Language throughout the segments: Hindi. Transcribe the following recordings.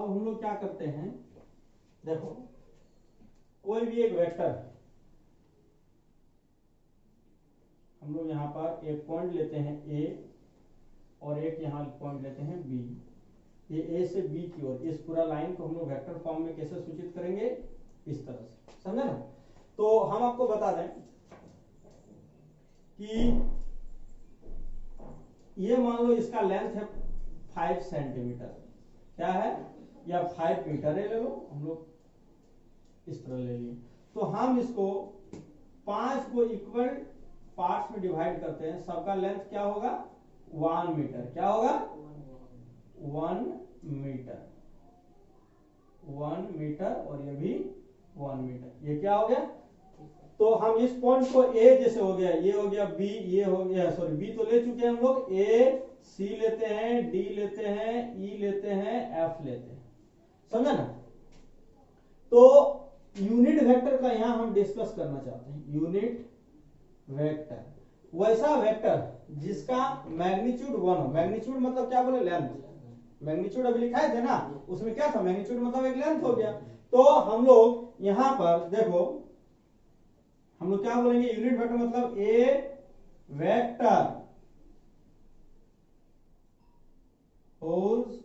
अब हम लोग क्या करते हैं, देखो कोई भी एक वेक्टर, हम लोग यहाँ पर एक पॉइंट लेते हैं ए और एक यहाँ पॉइंट लेते हैं बी। ये ए से बी की ओर इस पूरा लाइन को हम लोग वेक्टर फॉर्म में कैसे सूचित करेंगे, इस तरह से, समझे ना। तो हम आपको बता दें कि ये मान लो इसका लेंथ है 5 सेंटीमीटर, क्या है, या 5 मीटर है, ले लो, हम लोग इस तरह ले लिए। तो हम इसको 5 को इक्वल पार्ट्स में डिवाइड करते हैं, सबका लेंथ क्या होगा, 1 मीटर, क्या होगा, 1 मीटर, 1 मीटर, और ये भी 1 मीटर, ये क्या हो गया। तो हम इस पॉइंट को ए जैसे हो गया, ये हो गया बी, ये हो गया, सॉरी बी तो ले चुके हैं हम लोग, ए सी लेते हैं, डी लेते हैं, ई लेते हैं, एफ लेते हैं, समझा ना। तो यूनिट वेक्टर का यहां हम डिस्कस करना चाहते हैं, यूनिट वेक्टर, वैसा वेक्टर जिसका मैग्नीट्यूड 1 हो। मैग्नीट्यूड मतलब क्या बोले, लेंथ, मैग्नीट्यूड अभी लिखाए थे ना, उसमें क्या था, मैग्नीट्यूड मतलब एक लेंथ हो गया। तो हम लोग यहां पर देखो, हम लोग क्या बोलेंगे, यूनिट वेक्टर मतलब ए vector whose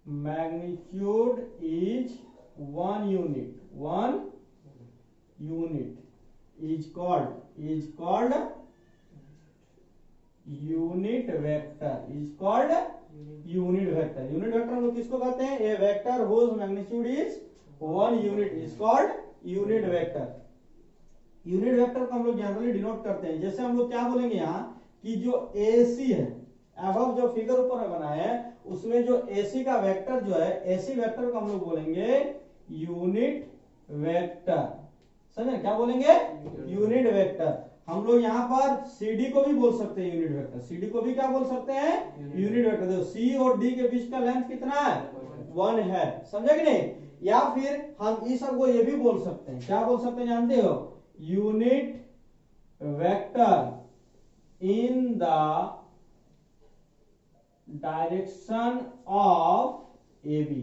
magnitude is 1 unit, 1 unit is called unit vector, is called unit vector। unit vector हम लोग किसको कहते हैं, a vector whose magnitude is 1 unit is called unit vector। Unit vector को हम लोग जनरली डिनोट करते हैं, जैसे हम लोग क्या बोलेंगे यहाँ कि जो AC है, अब जो फिगर ऊपर में बना है उसमें जो AC का वेक्टर जो है, AC वेक्टर को हम लोग बोलेंगे यूनिट वेक्टर, समझे, क्या बोलेंगे, यूनिट वेक्टर। हम लोग यहाँ पर CD को भी बोल सकते हैं यूनिट वेक्टर, CD को भी क्या बोल सकते हैं, यूनिट वेक्टर। देखो C और D के बीच का लेंथ कितना है, 1 है, समझे कि नहीं। या फिर हम इस सब को ये भी बोल सकते हैं, क्या बोल सकते हैं जानते हो, unit vector in the direction of AB।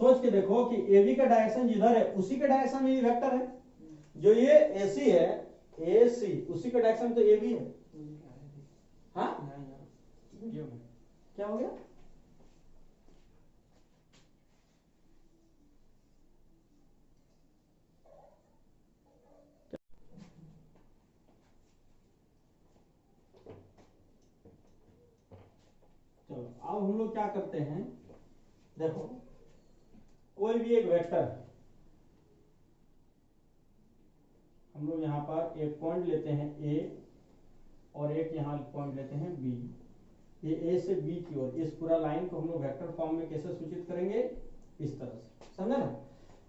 सोच के देखो कि AB का डायरेक्शन जिधर है उसी के डायरेक्शन में ये वेक्टर है, जो ये AC है, AC उसी के डायरेक्शन तो AB है। हाँ क्या हो गया, चलो अब हम लोग क्या करते हैं, देखो कोई भी एक वेक्टर, हम लोग यहाँ पर एक पॉइंट लेते हैं A और एक यहाँ पॉइंट लेते हैं B। ये A से B की ओर इस पूरा लाइन को हम लोग वेक्टर फॉर्म में कैसे सूचित करेंगे, इस तरह से, समझे ना।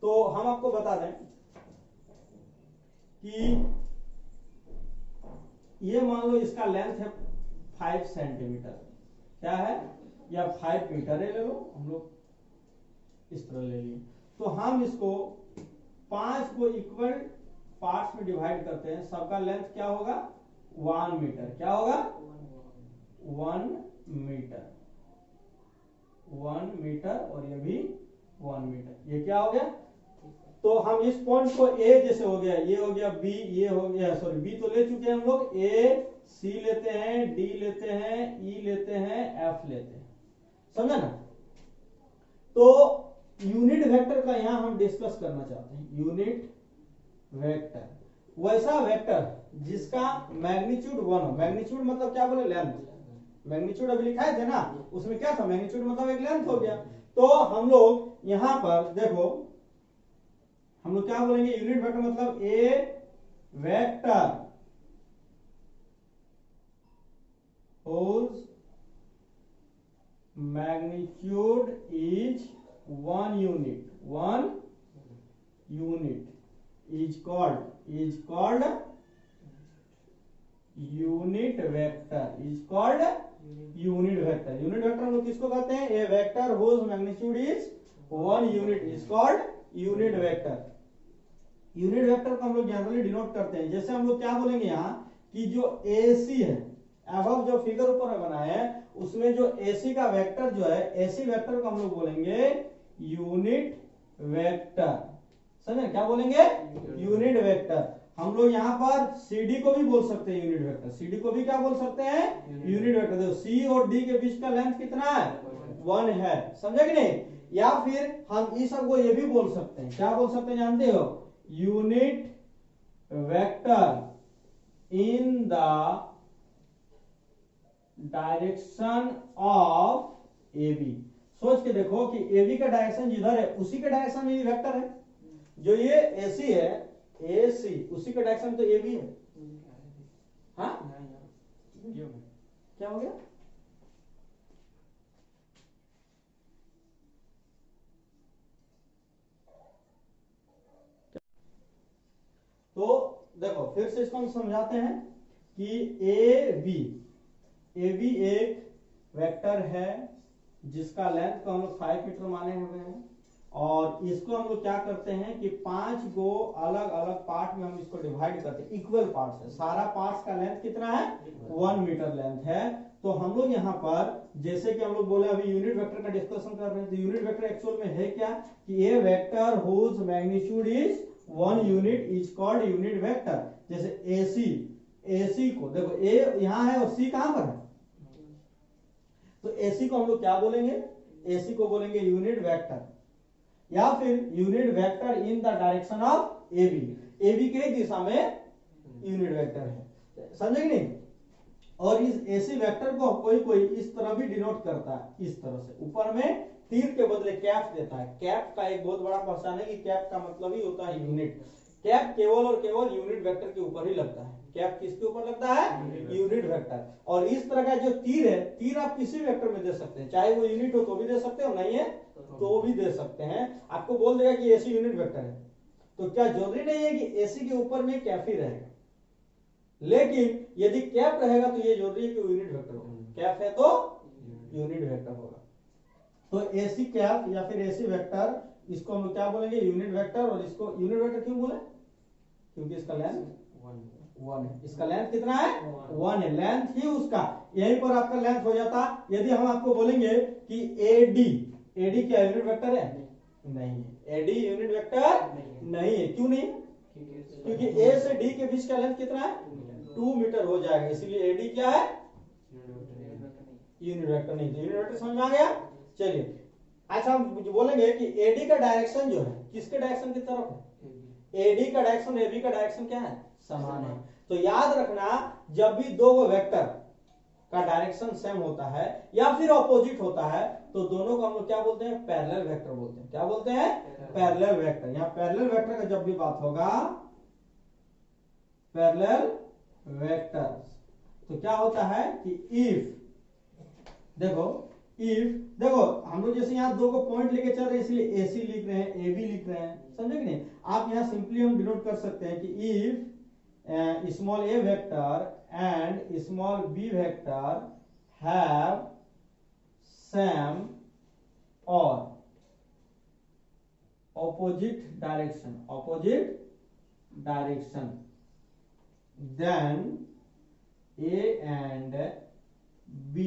तो हम आपको बता दें कि ये मान लो इसका लेंथ है 5 सेंटीमीटर, क्या है, या 5 मीटर है, ले लो, हम लोग इस तरह ले लिए। तो हम इसको 5 को इक्वल पार्ट्स में डिवाइड करते हैं, सबका लेंथ क्या होगा, 1 मीटर, क्या होगा, 1 मीटर, 1 मीटर, और ये भी 1 मीटर, ये क्या हो गया। तो हम इस पॉइंट को A जैसे हो गया, ये हो गया B, ये हो गया, सॉरी B तो ले चुके हैं हम लोग, A C लेते हैं, D लेते हैं, E लेते हैं, F लेते हैं, समझा ना। तो यूनिट वेक्टर का यहां हम डिस्कस करना चाहते हैं, यूनिट वेक्टर, वैसा वेक्टर जिसका मैग्नीट्यूड 1 हो। मैग्नीट्यूड मतलब क्या बोले, लेंथ, मैग्नीट्यूड अभी लिखाए थे ना, उसमें क्या था, मैग्नीट्यूड मतलब एक लेंथ हो गया। तो हम लोग यहां पर देखो, हम लोग क्या बोलेंगे, यूनिट वेक्टर मतलब ए vector whose magnitude is 1 unit, 1 unit is called unit vector, is called unit vector। unit vector हम लोग किसको कहते हैं, a vector whose magnitude is 1 unit is called unit vector। Unit vector को हम लोग जनरली डिनोट करते हैं, जैसे हम लोग क्या बोलेंगे यहाँ कि जो AC है, अब जो फिगर ऊपर में बना है उसमें जो AC का वेक्टर जो है, AC वेक्टर को हम लोग बोलेंगे यूनिट वेक्टर। समझे क्या बोलेंगे? Unit vector. हम लोग यहाँ पर CD को भी बोल सकते हैं यूनिट वेक्टर। CD को भी क्या बोल सकते हैं? Unit vector. देखो C और D के बीच का लेंथ कितना है? 1 है। समझे कि नहीं? या फिर हम इस सब को ये भी बोल सकते हैं, क्या बोल सकते हैं जानते हो? Unit vector in the direction of AB। सोच के देखो कि AB का डायरेक्शन जिधर है उसी के डायरेक्शन में ये वेक्टर है। जो ये AC है, AC उसी का डायरेक्शन तो AB है। हाँ क्या हो गया? तो देखो फिर से इसको हम समझाते हैं कि ए बी एक वेक्टर है जिसका लेंथ को हम लोग 5 मीटर माने हुए हैं, और इसको हम लोग क्या करते हैं कि 5 गो अलग अलग पार्ट में हम इसको डिवाइड करते हैं, इक्वल पार्ट से। सारा पार्ट्स का लेंथ कितना है? 1 मीटर लेंथ है। तो हम लोग यहाँ पर जैसे कि हम लोग बोले अभी यूनिट वेक्टर का डिस्कशन कर रहे हैं, तो यूनिट वेक्टर एक्चुअल में है क्या कि a vector whose magnitude is 1 unit is called unit vector. जैसे AC को देखो, A यहाँ है और C कहां पर है? तो AC को हम लोग क्या बोलेंगे? AC को बोलेंगे यूनिट वेक्टर, या फिर unit vector in the direction of AB के दिशा में यूनिट वेक्टर है। समझे कि नहीं? और इस AC वेक्टर को कोई कोई इस तरह भी डिनोट करता है, इस तरह से ऊपर में तीर के बदले कैप देता है। कैप का एक बहुत बड़ा पहचान है कि कैप का मतलब ही होता है यूनिट। कैप केवल और केवल यूनिट वेक्टर के ऊपर ही लगता है। कैप किसके ऊपर लगता है? Unit vector. और इस तरह का जो तीर है, तीर आप किसी वेक्टर में दे सकते हैं, चाहे वो यूनिट हो तो भी दे सकते हो, नहीं है तो भी दे सकते हैं। आपको बोल देगा कि AC यूनिट वेक्टर है, तो क्या जरूरी नहीं है कि AC के ऊपर में कैप ही रहेगा, लेकिन यदि कैप रहेगा तो ये जरूरी है कि वो यूनिट वेक्टर होगा। कैप है तो यूनिट वेक्टर होगा। तो AC कैप या फिर AC वेक्टर, इसको हम लोग क्या बोलेंगे? Unit vector. और इसको यूनिट वेक्टर क्यों बोले? क्योंकि इसका लेंथ 1 है। इसका लेंथ कितना है? 1 है। लेंथ ही उसका, यहीं पर आपका लेंथ हो जाता। यदि हम आपको बोलेंगे कि AD क्या यूनिट वेक्टर है? नहीं है। AD यूनिट वेक्टर नहीं है। क्यों नहीं? क्योंकि A से D के बीच का लेंथ कितना है? 2 मीटर हो जाएगा, इसलिए AD क्या है? यूनिट वेक्टर नहीं। तो यूनिट वेक्टर समझ में आ गया? चलिए अच्छा हम बोलेंगे कि AD का डायरेक्शन जो है किसके डायरेक्शन की तरफ है? AD का डायरेक्शन AB का डायरेक्शन क्या है? समान है। तो याद रखना, जब भी दो वेक्टर का डायरेक्शन सेम होता है या फिर ऑपोजिट होता है तो दोनों को हम लोग क्या बोलते हैं? पैरेलल वेक्टर बोलते हैं। क्या बोलते हैं? Parallel vector. यहाँ पैरेलल वेक्टर का जब भी बात होगा, पैरेलल वेक्टर, तो क्या होता है कि इफ देखो हम लोग जैसे यहाँ दो को पॉइंट लेके चल रहे हैं इसलिए AC लिख रहे हैं, AB लिख रहे हैं। समझे कि नहीं? आप यहाँ सिंपली हम डिनोट कर सकते हैं कि if small a vector and small b vector have same और opposite direction, then A and B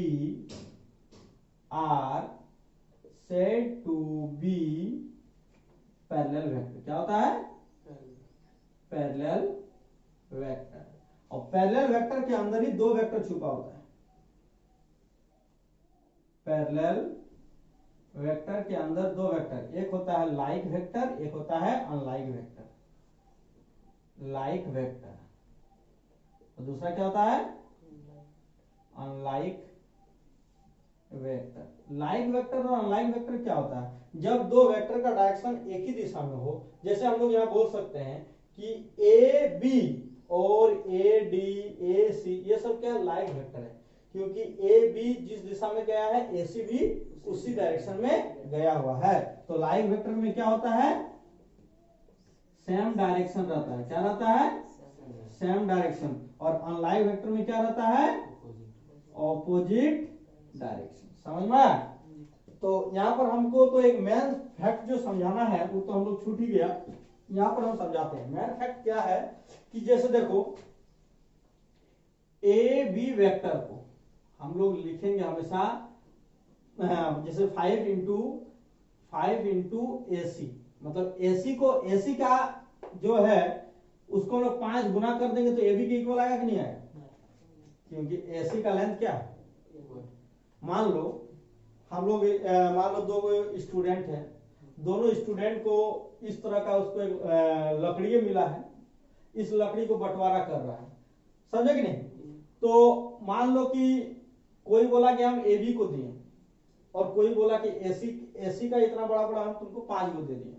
are said to be parallel vector। क्या होता है? Parallel vector. और पैरेलल वेक्टर के अंदर ही दो वेक्टर छुपा होता है। पैरेलल वेक्टर के अंदर दो वेक्टर, एक होता है लाइक वेक्टर, एक होता है अनलाइक वेक्टर। लाइक वेक्टर और दूसरा क्या होता है? Unlike vector. लाइक वेक्टर और अनलाइक वेक्टर क्या होता है? जब दो वेक्टर का डायरेक्शन एक ही दिशा में हो, जैसे हम लोग यहाँ बोल सकते हैं कि AB और AD AC ये सब क्या लाइक वेक्टर है, क्योंकि AB जिस दिशा में गया है AC भी उसी डायरेक्शन में गया हुआ है। तो लाइक वेक्टर में क्या होता है? सेम डायरेक्शन रहता है। क्या रहता है? Same direction. और अनलाइक वेक्टर में क्या रहता है? Opposite direction. समझ में आया? तो यहाँ पर हमको तो एक मेन फैक्ट जो समझाना है वो तो हम लोग छूट ही गया, यहाँ पर हम समझाते हैं। मेन फैक्ट क्या है कि जैसे देखो A बी वेक्टर को हम लोग लिखेंगे हमेशा जैसे 5 इंटू ए सी, मतलब एसी को, एसी का जो है उसको हम लोग 5 गुना कर देंगे तो एबी के इक्वल आएगा कि नहीं आएगा, क्योंकि एसी का लेंथ क्या है। मान लो हम लोग मान लो 2 स्टूडेंट हैं, दोनों स्टूडेंट को इस तरह का उसको एक लकड़ी मिला है, इस लकड़ी को बंटवारा कर रहा है, समझे कि नहीं। तो मान लो कि कोई बोला कि हम एबी को दिए और कोई बोला कि एसी, एसी का इतना बड़ा बड़ा हम तुमको 5 को दे दिए,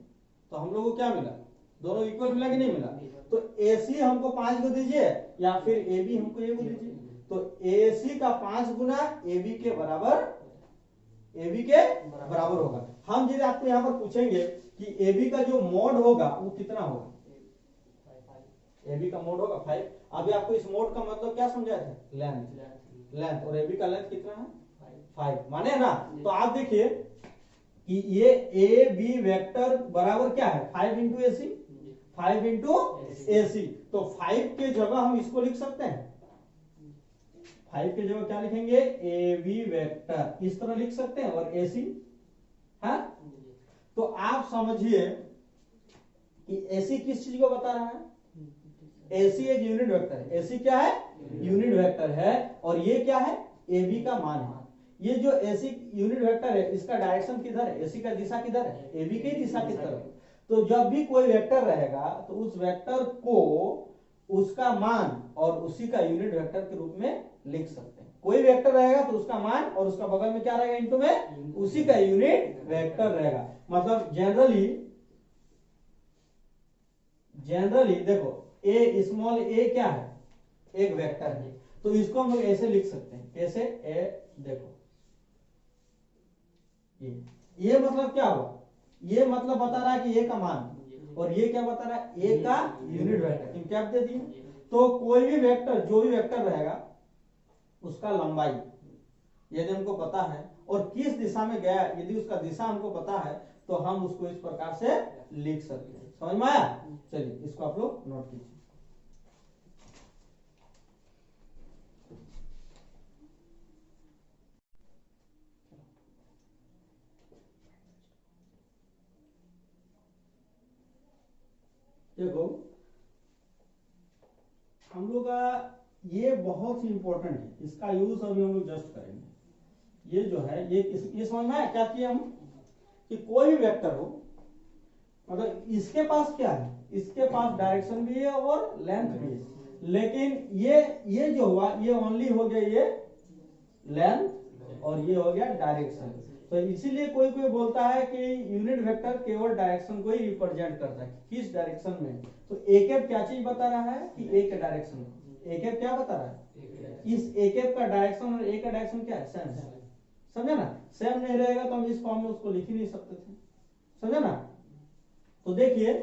तो हम लोग को क्या मिला, दोनों इक्वल मिला कि नहीं मिला। तो एसी हमको 5 को दीजिए या फिर एबी हमको ए को दीजिए, तो एसी का 5 गुना एबी के बराबर, एबी के बराबर होगा। हम यदि आपको यहाँ पर पूछेंगे कि एबी का जो मोड होगा वो कितना होगा, एबी का मोड होगा 5। अभी आपको इस मोड का मतलब क्या समझाया था, लेंथ, लेंथ, और एबी का लेंथ कितना है 5, माने ना। तो आप देखिए कि ये ए बी वेक्टर बराबर क्या है 5 इंटू ए सी, 5 इंटू ए सी। तो 5 के जगह हम इसको लिख सकते हैं, 5 के जगह क्या लिखेंगे, ए बी वेक्टर इस तरह लिख सकते हैं, और ए सी है। तो आप समझिए कि एसी किस चीज को बता रहा है, एसी एक यूनिट वेक्टर है, एसी क्या है, यूनिट वेक्टर है, और ये क्या है, एबी का मान है। ये जो एसी यूनिट वेक्टर है इसका डायरेक्शन किधर है, एसी का दिशा किधर है, एबी की दिशा की तरफ। तो जब भी कोई वेक्टर रहेगा तो उस वेक्टर को उसका मान और उसी का यूनिट वेक्टर के रूप में लिख सकते हैं। कोई वेक्टर रहेगा तो उसका मान और उसका बगल में क्या रहेगा, इनटू में उसी का यूनिट वेक्टर रहेगा। मतलब जनरली देखो ए स्मॉल ए क्या है, एक वेक्टर है, तो इसको हम लोग ऐसे लिख सकते हैं, कैसे, ए देखो ये मतलब क्या हुआ, ये मतलब बता रहा है कि ए का मान, और ये क्या बता रहा है, ए का यूनिट वेक्टर, क्योंकि आप दे दिए। तो कोई भी वेक्टर, जो भी वेक्टर रहेगा उसका लंबाई यदि हमको पता है और किस दिशा में गया, यदि उसका दिशा हमको पता है तो हम उसको इस प्रकार से लिख सकते हैं। समझ में आया, चलिए इसको आप लोग नोट कीजिए। देखो हम लोग का ये बहुत ही इंपॉर्टेंट है, इसका यूज अभी हम लोग जस्ट करेंगे। ये जो है ये समझ में आया क्या किया हम, कि कोई भी वेक्टर हो, मतलब इसके पास क्या है, इसके पास डायरेक्शन भी है और लेंथ भी है, लेकिन ये जो हुआ ये ओनली हो गया ये लेंथ और ये हो गया डायरेक्शन। तो इसीलिए कोई कोई बोलता है कि यूनिट वेक्टर केवल डायरेक्शन को ही रिप्रेजेंट करता है, किस डायरेक्शन में। तो ए कैप क्या चीज बता रहा है कि ए के डायरेक्शन, ए कैप क्या बता रहा है, इस ए कैप का डायरेक्शन और ए का डायरेक्शन क्या है, सेम है। समझे ना, सेम नहीं रहेगा तो हम इस फॉर्म में उसको लिख ही नहीं सकते थे, समझे ना। तो देखिए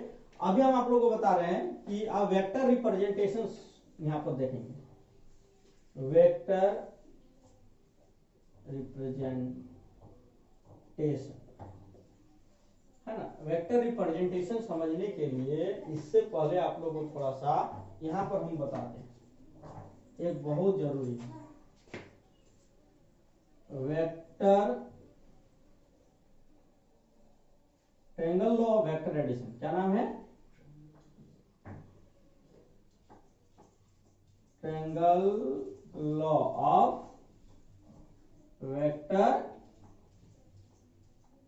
अभी हम आप लोगों को बता रहे हैं कि आप वेक्टर रिप्रेजेंटेशन यहां पर देखेंगे, वेक्टर रिप्रेजेंटेशन है ना। वेक्टर रिप्रेजेंटेशन समझने के लिए इससे पहले आप लोगों को थोड़ा सा यहां पर हम बताते हैं, एक बहुत जरूरी है, vector triangle law of vector addition. क्या नाम है, triangle law of vector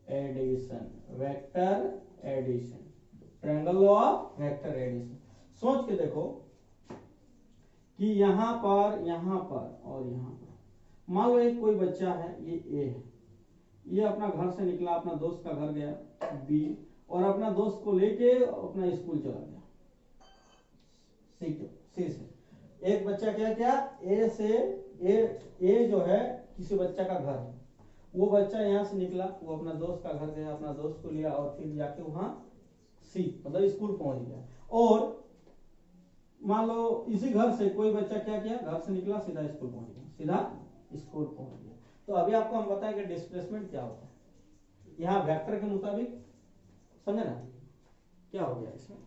addition, vector addition, triangle law of vector addition. सोच के देखो कि यहां पर और यहां पर मान लो एक कोई बच्चा है, ये ए है, ये अपना घर से निकला, अपना दोस्त का घर गया बी, और अपना दोस्त को लेके अपना स्कूल चला गया सी से। एक बच्चा क्या किया, ए से ए जो है किसी बच्चा का घर है, वो बच्चा यहाँ से निकला, वो अपना दोस्त का घर गया, अपना दोस्त को लिया और फिर जाके वहां सी मतलब स्कूल पहुंच गया। और मान लो इसी घर से कोई बच्चा क्या किया, घर से निकला सीधा स्कूल पहुंच गया, सीधा स्कूल पहुंच गया। तो अभी आपको हम बताएं कि डिस्प्लेसमेंट क्या होता है यहाँ वेक्टर के मुताबिक, समझे ना। क्या हो गया इसमें,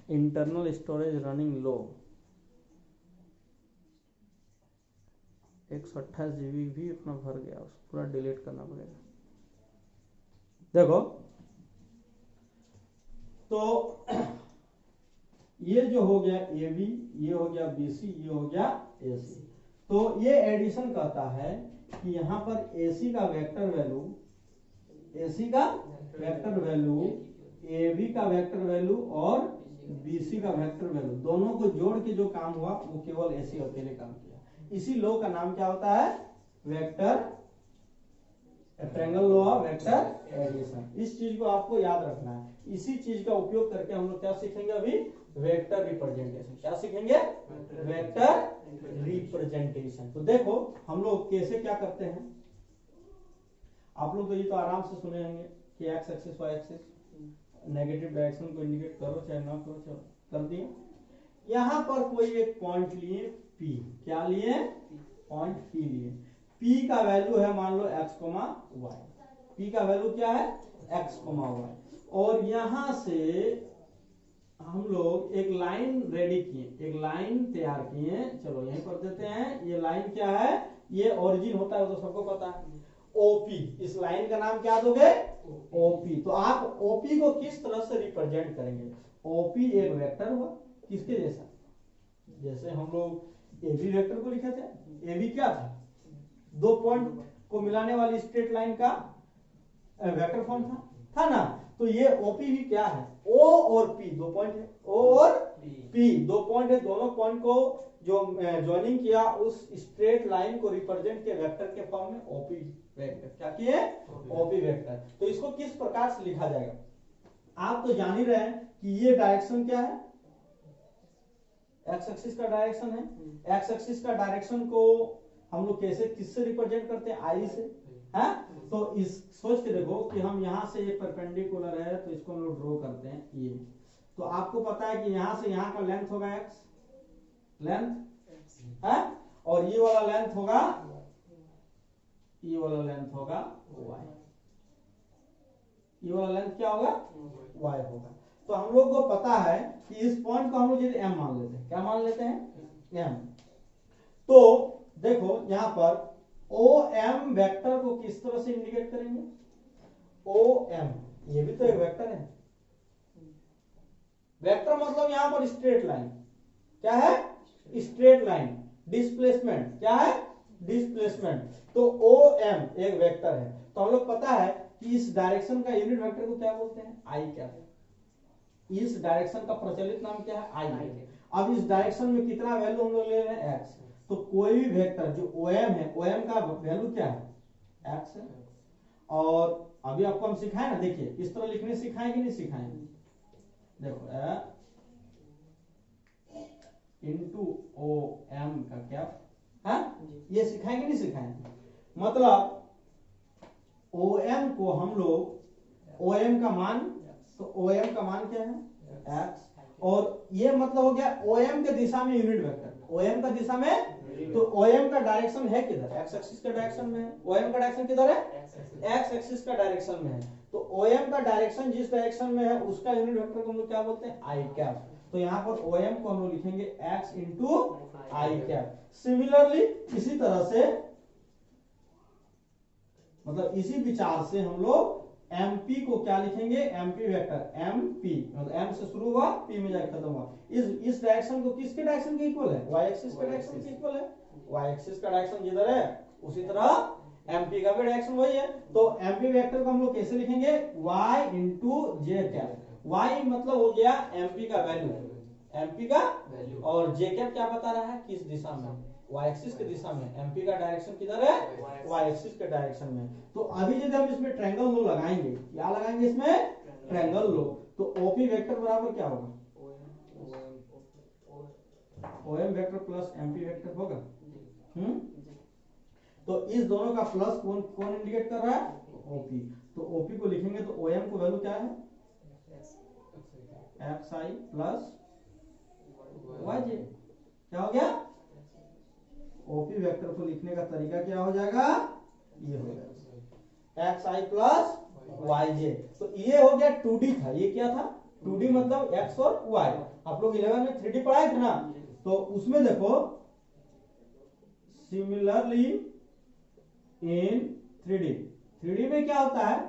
इंटरनल स्टोरेज रनिंग लो, 128 GB भी अपना भर गया, उसको पूरा डिलीट करना पड़ेगा। देखो तो ये जो हो गया AB, ये हो गया BC, ये हो गया AC। तो ये एडिशन कहता है कि यहाँ पर AC का वेक्टर वैल्यू, AC का वेक्टर वैल्यू, AB का वेक्टर वैल्यू और BC का वेक्टर वैल्यू, दोनों को जोड़ के जो काम हुआ वो केवल AC अकेले काम किया। इसी लॉ का नाम क्या होता है? Vector, triangle law of vector addition. इस चीज को आपको याद रखना है। इसी चीज का उपयोग करके हम लोग क्या सीखेंगे अभी? Vector representation. क्या सीखेंगे? Vector representation. तो देखो हम लोग कैसे क्या करते हैं, आप लोग तो ये तो आराम से सुने होंगे कि X axis Y axis, negative direction को इंडिकेट करो चाहे ना करो, चलो कर दिए। यहां पर कोई एक पॉइंट लिए P, क्या लिए? पॉइंट P लिए। P का वैल्यू है मान लो x, y। P का वैल्यू क्या है? x, y। और यहां से हम लोग एक लाइन रेडी किए, एक लाइन तैयार किए। चलो यहीं पर देते हैं। ये लाइन क्या है? ये ओरिजिन होता है, वो तो सबको पता है, OP। इस लाइन का नाम क्या दोगे? OP। तो आप OP को किस तरह से रिप्रेजेंट करेंगे? OP एक वेक्टर हुआ, किसके जैसा? जैसे हम लोग AB वेक्टर को लिखे थे। AB क्या था? दो पॉइंट को मिलाने वाली स्ट्रेट लाइन का वेक्टर फॉर्म था ना? तो ये OP भी क्या है? O और P, दो पॉइंट है, O और P दो पॉइंट है। दोनों पॉइंट को जो ज्वाइनिंग किया उस स्ट्रेट लाइन को रिप्रेजेंट किया वेक्टर के फॉर्म में OP वेक्टर। क्या किए? OP vector. तो इसको किस प्रकार से लिखा जाएगा? आप तो जान ही रहे हैं कि ये डायरेक्शन क्या है? एक्स एक्सिस का डायरेक्शन है। एक्स एक्सिस का डायरेक्शन को हम लोग कैसे, किससे रिप्रेजेंट करते हैं? आई से, है? तो इस सोच के देखो कि हम यहां से ये परपेंडिकुलर है तो इसको हम लोग ड्रॉ करते हैं ये। तो आपको पता है कि यहां से यहां का लेंथ होगा x, लेंथ है, और ये वाला लेंथ होगा, ये वाला लेंथ होगा y। ये वाला लेंथ क्या होगा? y होगा। तो हम लोग को पता है कि इस पॉइंट को हम लोग यदि m मान लेते हैं, क्या मान लेते हैं? m। तो देखो यहां पर OM वेक्टर को किस तरह से इंडिकेट करेंगे? OM, ये भी तो एक वेक्टर है। वेक्टर मतलब यहां पर स्ट्रेट लाइन, क्या है? Straight line. डिस्प्लेसमेंट क्या है? डिस्प्लेसमेंट। तो OM एक वेक्टर है। तो हम लोग पता है कि इस डायरेक्शन का यूनिट वेक्टर को क्या बोलते हैं? आई कैप। इस डायरेक्शन का प्रचलित नाम क्या है? आई। अब इस डायरेक्शन में कितना वैल्यू हम लोग ले रहे हैं? एक्स। तो कोई भी वेक्टर जो OM है, OM का वैल्यू क्या है? एक्स है। और अभी आपको हम सिखाए ना, देखिए इस तरह लिखने सिखाए कि नहीं सिखाए? देखो इंटू OM का क्या है, ये सिखाए कि नहीं सिखाए? मतलब OM को हम लोग, OM का मान, तो OM का मान क्या है? x। और ये मतलब हो गया OM के दिशा में यूनिट वेक्टर, OM का दिशा में। तो OM का डायरेक्शन है किधर? x एक्सिस का डायरेक्शन में है। OM का डायरेक्शन किधर है? x एक्सिस का डायरेक्शन में है। तो OM का डायरेक्शन जिस डायरेक्शन में है उसका यूनिट वेक्टर को हम लोग क्या बोलते हैं? आई कैप। तो यहाँ पर OM को हम लोग लिखेंगे x इंटू आई कैप। सिमिलरली इसी तरह से, मतलब इसी विचार से हम लोग MP को क्या लिखेंगे? MP वेक्टर, MP मतलब M से शुरू हुआ P में जाकर खत्म हुआ। इस डायरेक्शन को किसके डायरेक्शन के इक्वल है? Y एक्सिस का डायरेक्शन के इक्वल है। Y एक्सिस का डायरेक्शन जिधर है उसी तरह MP का भी डायरेक्शन वही है। तो MP वेक्टर को हम लोग कैसे लिखेंगे? Y इंटू जे कैप। Y मतलब हो गया MP का वैल्यू, MP का, और जे कैप क्या बता रहा है? किस दिशा में? y एक्सिस की दिशा में। MP का डायरेक्शन किधर है? y एक्सिस के डायरेक्शन में। तो अभी यदि हम इसमें ट्रायंगल लो लगाएंगे, क्या लगाएंगे इसमें? ट्रायंगल लो। तो OP वेक्टर बराबर क्या होगा? OM vector plus MP vector होगा। तो इस दोनों का प्लस कौन कौन इंडिकेट कर रहा है? OP। तो OP को लिखेंगे तो OM को वैल्यू क्या है? xi plus yj। क्या हो गया? OP वेक्टर को लिखने का तरीका क्या हो जाएगा? ये हो जाएगा xi प्लस yj। तो ये हो गया 2D था। ये क्या था? 2D मतलब x और y। आप लोग 11 में 3D पढ़ाए थे ना, तो उसमें देखो सिमिलरली इन 3D, 3D में क्या होता है,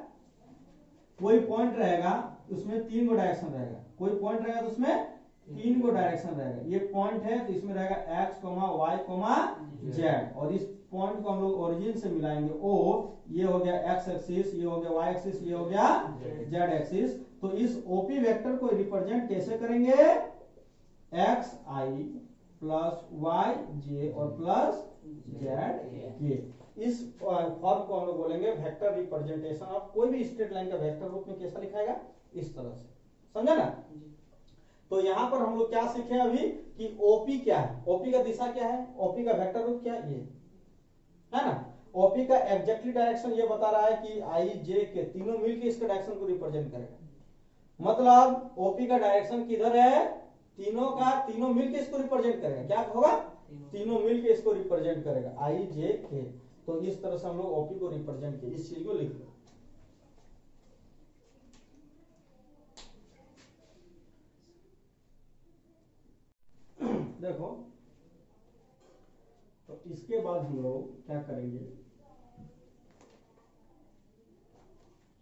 कोई पॉइंट रहेगा उसमें 3 गो डायरेक्शन रहेगा, कोई पॉइंट रहेगा तो उसमें 3 गो डायरेक्शन रहेगा। ये पॉइंट है तो इसमें रहेगा x, y, z, और इस पॉइंट को हम लोग ओरिजिन से मिलाएंगे O, ये हो गया x एक्सिस, ये हो गया y एक्सिस, ये हो गया z एक्सिस। तो इस OP वेक्टर को रिप्रेजेंट कैसे करेंगे, xi प्लस yj और प्लस zk। इस फॉर्म को हम लोग बोलेंगे वेक्टर रिप्रेजेंटेशन ऑफ, कोई भी स्ट्रेट लाइन का वेक्टर रूप में कैसा लिखाएगा, इस तरह से, समझा ना। तो यहां पर हम लोग क्या सीखे अभी कि ओपी क्या है, ओपी का दिशा क्या है, ओपी का वेक्टर रूप क्या है, ये है ना। ओपी का एग्जैक्टली डायरेक्शन ये बता रहा है कि आई जे के तीनों मिलकर इसके डायरेक्शन को रिप्रेजेंट करेगा। मतलब ओपी का डायरेक्शन किधर है, तीनों मिलकर इसको रिप्रेजेंट करेगा, क्या होगा, तीनों मिलकर इसको रिप्रेजेंट करेगा, आई जे के। तो इस तरह से हम लोग ओपी को रिप्रेजेंट किए, इस चीज को लिख लो। देखो, तो इसके बाद हम लोग क्या करेंगे,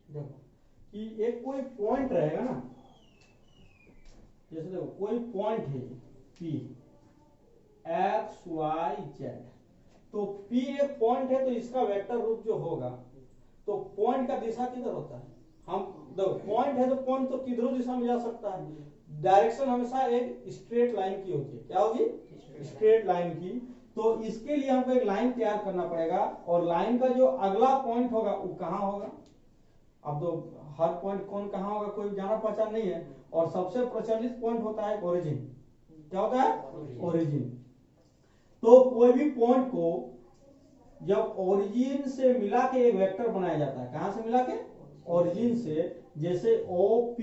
देखो कि एक कोई पॉइंट रहेगा ना, जैसे देखो कोई पॉइंट है P x y z, तो P एक पॉइंट है तो इसका वेक्टर रूप जो होगा, तो पॉइंट का दिशा किधर होता है, हम देखो पॉइंट है तो पॉइंट तो किधरों दिशा में जा सकता है, डायरेक्शन हमेशा एक स्ट्रेट लाइन की होती है, क्या होगी, स्ट्रेट लाइन की। तो इसके लिए हमको एक लाइन तैयार करना पड़ेगा, और लाइन का जो अगला पॉइंट होगा वो कहां होगा। अब तो हर पॉइंट कौन कहां होगा कोई जाना पहचान नहीं है, और सबसे प्रचलित पॉइंट होता है ओरिजिन, क्या होता है, ओरिजिन। तो कोई भी पॉइंट को जब ओरिजिन से मिला के एक वेक्टर बनाया जाता है, कहां से मिला के, ओरिजिन से, जैसे OP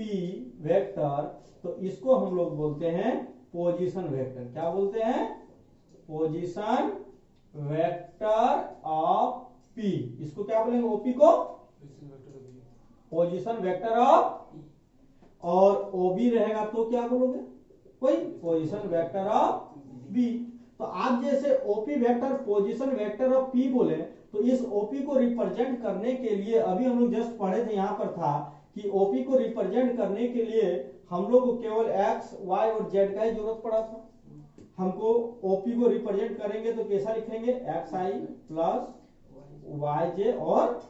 वेक्टर, तो इसको हम लोग बोलते हैं पोजीशन वेक्टर, क्या बोलते हैं, पोजीशन वेक्टर ऑफ P। इसको क्या बोलेंगे, OP को पोजीशन वेक्टर ऑफ, और OB रहेगा तो क्या बोलोगे, कोई पोजीशन वेक्टर ऑफ B। तो आप जैसे OP vector position vector of P बोले, तो इस OP को रिप्रेजेंट करने के लिए अभी हम लोग जस्ट पढ़े थे, यहां पर था कि OP को रिप्रेजेंट करने के लिए हम लोग को केवल x, y और z का ही जरूरत पड़ा था। हमको OP को रिप्रेजेंट करेंगे तो कैसा लिखेंगे, xi प्लस yj और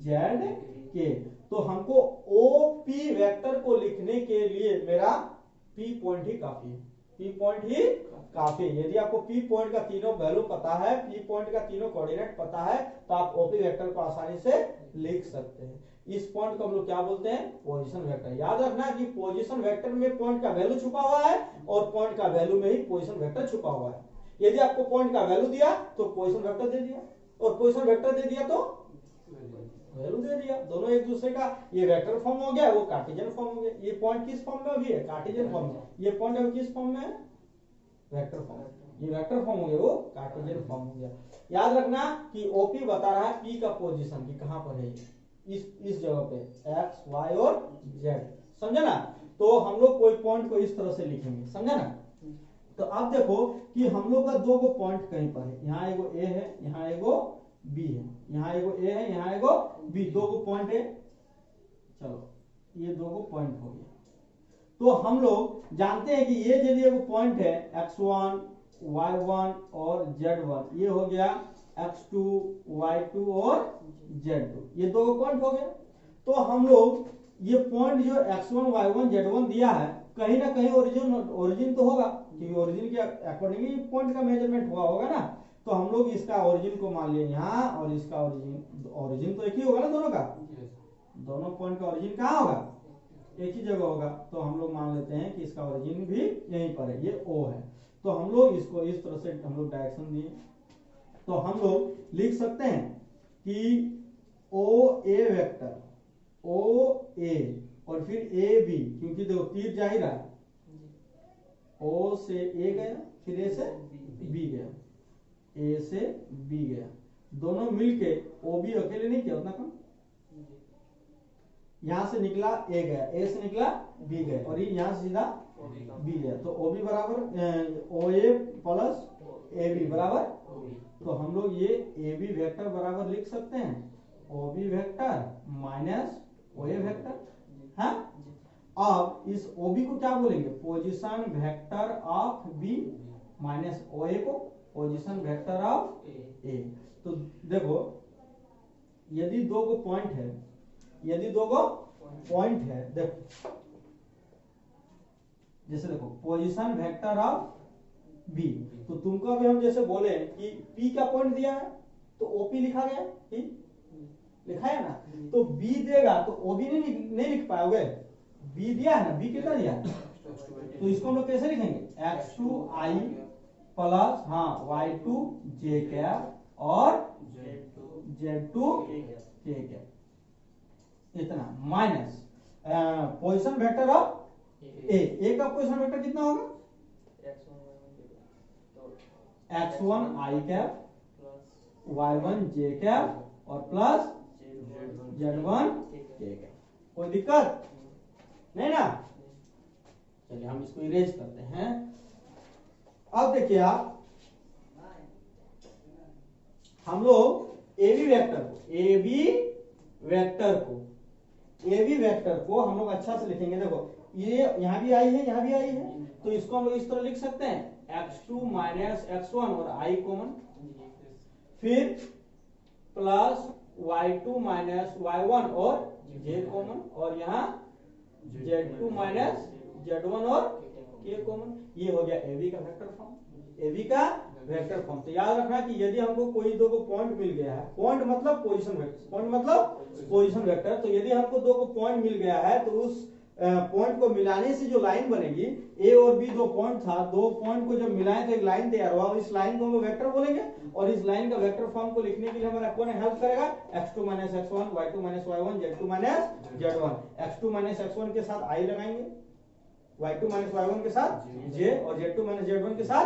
zk। तो हमको OP वेक्टर को लिखने के लिए मेरा P पॉइंट ही काफी है, P पॉइंट ही काफी है। यदि आपको P पॉइंट का तीनों वैल्यू पता है, P पॉइंट का तीनों कोऑर्डिनेट पता है, तो आप OP वेक्टर को आसानी से लिख सकते हैं। इस पॉइंट को हम लोग क्या बोलते हैं, पोजीशन वेक्टर। याद रखना कि पोजीशन वेक्टर में पॉइंट का वैल्यू छुपा हुआ है, और पॉइंट का वैल्यू में ही पोजीशन वेक्टर छुपा हुआ है। यदि आपको पॉइंट का वैल्यू दिया तो पोजीशन वेक्टर दे दिया, और पोजीशन वेक्टर दे दिया तो वैल्यू दे दिया, दोनों एक दूसरे का, ये वेक्टर फॉर्म हो गया, वो कार्टेशियन फॉर्म हो गया। ये पॉइंट किस फॉर्म में अभी है, कार्टेशियन फॉर्म में, ये पॉइंट अभी किस फॉर्म में है, वेक्टर फॉर्म। ये वेक्टर फॉर्म हो गया, वो कार्टेशियन फॉर्म हो गया। याद रखना कि OP बता रहा है P का पोजीशन कि कहां पर है, इस जगह पे x, y और z, समझा ना। तो हम लोग कोई पॉइंट को इस तरह से लिखेंगे, समझा ना। तो अब देखो कि हम लोग का दो गो पॉइंट कहीं पर है, यहाँ एगो A है, यहाँ एगो B है, यहाँ एगो A है, यहाँ एगो B, दो गो पॉइंट है। चलो ये दो गो पॉइंट हो गया। तो हम लोग जानते हैं कि ये यदि एगो पॉइंट है x1, y1 और z1, ये हो गया x2, y2 और z2, ये दो पॉइंट हो गए। तो हम लोग ये पॉइंट जो x1, y1, z1 दिया है, कहीं ना कहीं ओरिजिन तो होगा, क्योंकि ओरिजिन के अकॉर्डिंगली पॉइंट का मेजरमेंट हुआ होगा ना। तो हम लोग इसका ओरिजिन को मान लिए यहाँ, और इसका ओरिजिन तो एक ही होगा ना दोनों का, दोनों पॉइंट का ओरिजिन कहाँ होगा, एक ही जगह होगा। तो हम लोग मान लेते हैं कि इसका ओरिजिन भी यहीं पर है, ये O है। तो हम लोग इसको इस तरह से हम लोग डायरेक्शन दिए, तो हम लोग लिख सकते हैं कि OA वेक्टर, OA और फिर AB, क्योंकि देखो तीर जा ही रहा है, O से A गया, फिर A से B गया, A से B गया, दोनों मिलके OB अकेले नहीं किया, उतना कम, यहां से निकला A गया, A से निकला B गया, और ये यहां से सीधा B गया। तो OB बराबर OA प्लस ए बी बराबर, तो हम लोग ये ए बी वेक्टर बराबर लिख सकते हैं O B vector minus O A vector. हाँ, अब इस ओ बी को क्या बोलेंगे, position vector of B, minus O A को पोजीशन वेक्टर ऑफ ए। तो देखो यदि दो को पॉइंट है, यदि दो को पॉइंट है, देखो जैसे देखो पोजीशन वेक्टर ऑफ बी, तो तुमको अभी हम जैसे बोले कि पी का पॉइंट दिया है तो ओपी लिखा गया, लिखा है ना, तो बी देगा तो ओबी नहीं लिख पाओगे, बी दिया है ना, बी कितना दिया है, तो इसको हम लोग कैसे लिखेंगे, x2i प्लस हाँ y2 j कैप और z2 k कैप, इतना माइनस पोजीशन वेक्टर ऑफ ए का पोजीशन वेक्टर कितना होगा, x1 i cap y1 j cap और प्लस z1 k कैप। कोई दिक्कत नहीं ना, चलिए हम इसको इरेज करते हैं। अब देखिए आप, हम लोग ए बी वेक्टर को हम लोग अच्छा से लिखेंगे। देखो ये यहां भी आई है, यहां भी आई है, तो इसको हम लोग इस तरह लिख सकते हैं x2 माइनस x1 और i कॉमन, फिर प्लस y2 माइनस y1 और j कॉमन, और यहाँ z2 माइनस z1 और k कॉमन। ये हो गया ए बी का वेक्टर फॉर्म, ए बी का वेक्टर फॉर्म। तो याद रखना कि यदि हमको कोई दो को पॉइंट मिल गया है, पॉइंट मतलब पोजीशन वेक्टर, पॉइंट मतलब पोजीशन वेक्टर, तो यदि हमको दो को पॉइंट मिल गया है तो उस पॉइंट को मिलाने से जो लाइन बनेगी, ए और बी दो पॉइंट था, दो पॉइंट को जब मिलाएं तो एक लाइन तैयार हुआ, और इस लाइन को हम वेक्टर बोलेंगे, और इस लाइन का वेक्टर फॉर्म को लिखने के लिए हमारा कौन हेल्प करेगा, x2 minus x1, y2 minus y1, z2 minus z1। x2 minus x1 के साथ i लगाएंगे, y2 माइनस y1 के साथ j, और z2 माइनस z1 के साथ